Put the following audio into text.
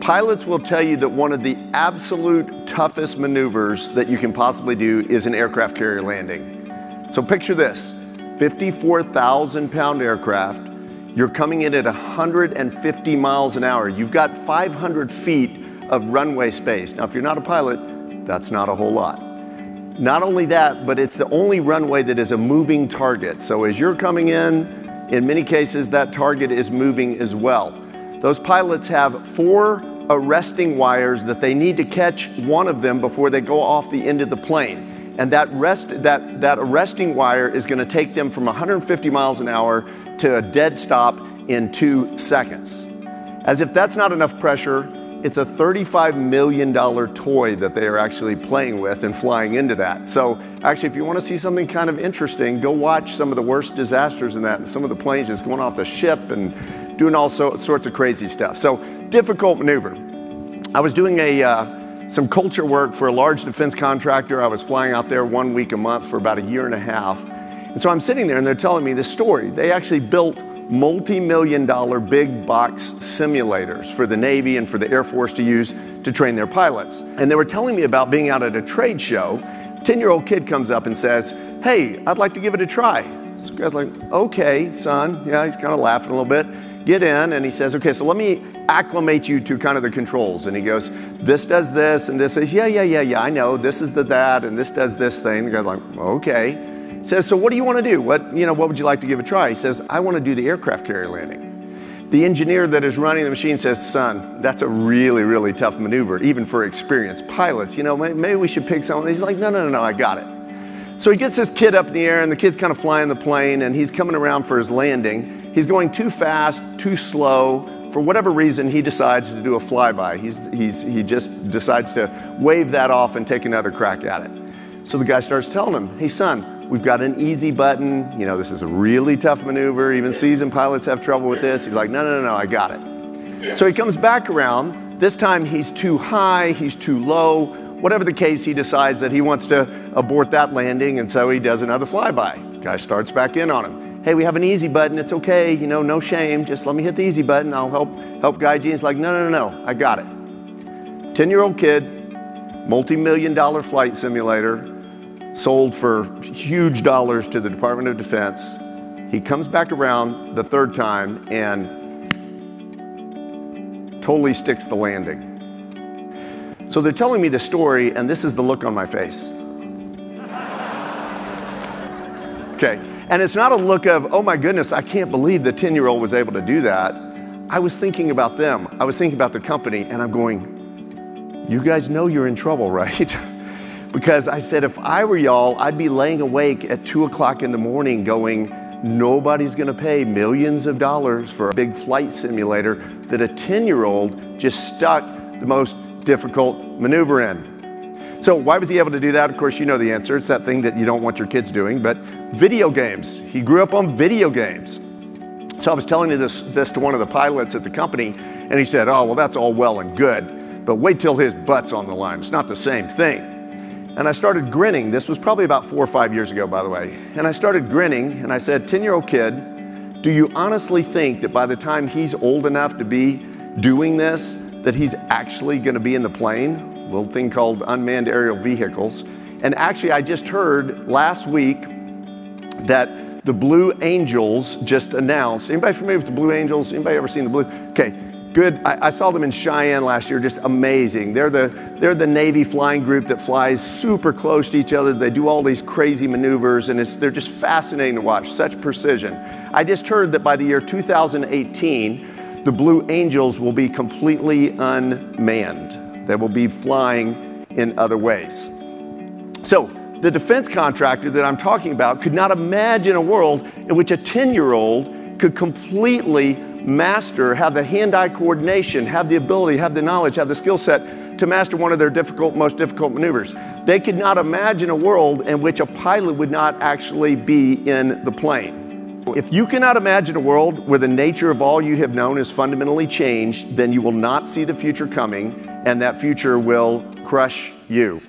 Pilots will tell you that one of the absolute toughest maneuvers that you can possibly do is an aircraft carrier landing. So picture this, 54,000-pound aircraft, you're coming in at 150 miles an hour. You've got 500 feet of runway space. Now, if you're not a pilot, that's not a whole lot. Not only that, but it's the only runway that is a moving target. So as you're coming in many cases, that target is moving as well. Those pilots have 4 arresting wires that they need to catch one of them before they go off the end of the plane. And that arresting wire is going to take them from 150 miles an hour to a dead stop in 2 seconds. As if that's not enough pressure, it's a $35 million toy that they are actually playing with and flying into that. So actually, if you want to see something kind of interesting, go watch some of the worst disasters in that, and some of the planes just going off the ship and doing all sorts of crazy stuff. So difficult maneuver. I was doing some culture work for a large defense contractor. I was flying out there 1 week a month for about a year and a half. And so I'm sitting there and they're telling me this story. They actually built multi-million-dollar big box simulators for the Navy and for the Air Force to use to train their pilots. And they were telling me about being out at a trade show. A 10-year-old kid comes up and says, "Hey, I'd like to give it a try." So the guy's like, "Okay, son." Yeah, he's kind of laughing a little bit. Get in, and he says, "Okay, so let me acclimate you to kind of the controls." And he goes, "This does this, and this says, yeah, I know. This is that, and this does this thing." The guy's like, "Okay." He says, "So what do you want to do? What would you like to give a try?" He says, "I want to do the aircraft carrier landing." The engineer that is running the machine says, "Son, that's a really, really tough maneuver, even for experienced pilots. Maybe we should pick something." He's like, No, I got it." So he gets this kid up in the air, and the kid's kind of flying the plane, and he's coming around for his landing. He's going too fast, too slow. For whatever reason, he decides to do a flyby. He just decides to wave that off and take another crack at it. So the guy starts telling him, "Hey, son, we've got an easy button. This is a really tough maneuver. Even seasoned pilots have trouble with this." He's like, No, I got it. So he comes back around. This time he's too high, he's too low. Whatever the case, he decides that he wants to abort that landing, and so he does another flyby. The guy starts back in on him. "Hey, we have an easy button. It's okay. No shame. Just let me hit the easy button. I'll help guide you." He's like, No, I got it. 10-year-old kid, multi-million-dollar flight simulator, sold for huge dollars to the Department of Defense. He comes back around the 3rd time and totally sticks the landing. So they're telling me the story, and this is the look on my face. Okay, and it's not a look of, "Oh my goodness, I can't believe the 10-year-old was able to do that." I was thinking about them. I was thinking about the company, and I'm going, "You guys know you're in trouble, right?" Because I said, if I were y'all, I'd be laying awake at 2 o'clock in the morning going, nobody's gonna pay millions of dollars for a big flight simulator that a 10-year-old just stuck the most difficult maneuver in. So why was he able to do that? Of course, you know the answer. It's that thing that you don't want your kids doing, but video games. He grew up on video games. So I was telling this to one of the pilots at the company, and he said, "Oh, well, that's all well and good, but wait till his butt's on the line. It's not the same thing." And I started grinning. This was probably about 4 or 5 years ago, by the way. And I started grinning, and I said, "10-year-old kid, do you honestly think that by the time he's old enough to be doing this, that he's actually going to be in the plane?" A little thing called unmanned aerial vehicles. And actually, I just heard last week that the Blue Angels just announced. Anybody familiar with the Blue Angels? Anybody ever seen the Blue? Okay, good. I saw them in Cheyenne last year, just amazing. They're the Navy flying group that flies super close to each other. They do all these crazy maneuvers, and they're just fascinating to watch, such precision. I just heard that by the year 2018, the Blue Angels will be completely unmanned. They will be flying in other ways. So the defense contractor that I'm talking about could not imagine a world in which a 10-year-old could completely master, have the hand-eye coordination, have the ability, have the knowledge, have the skill set to master one of their most difficult maneuvers. They could not imagine a world in which a pilot would not actually be in the plane. If you cannot imagine a world where the nature of all you have known is fundamentally changed, then you will not see the future coming, and that future will crush you.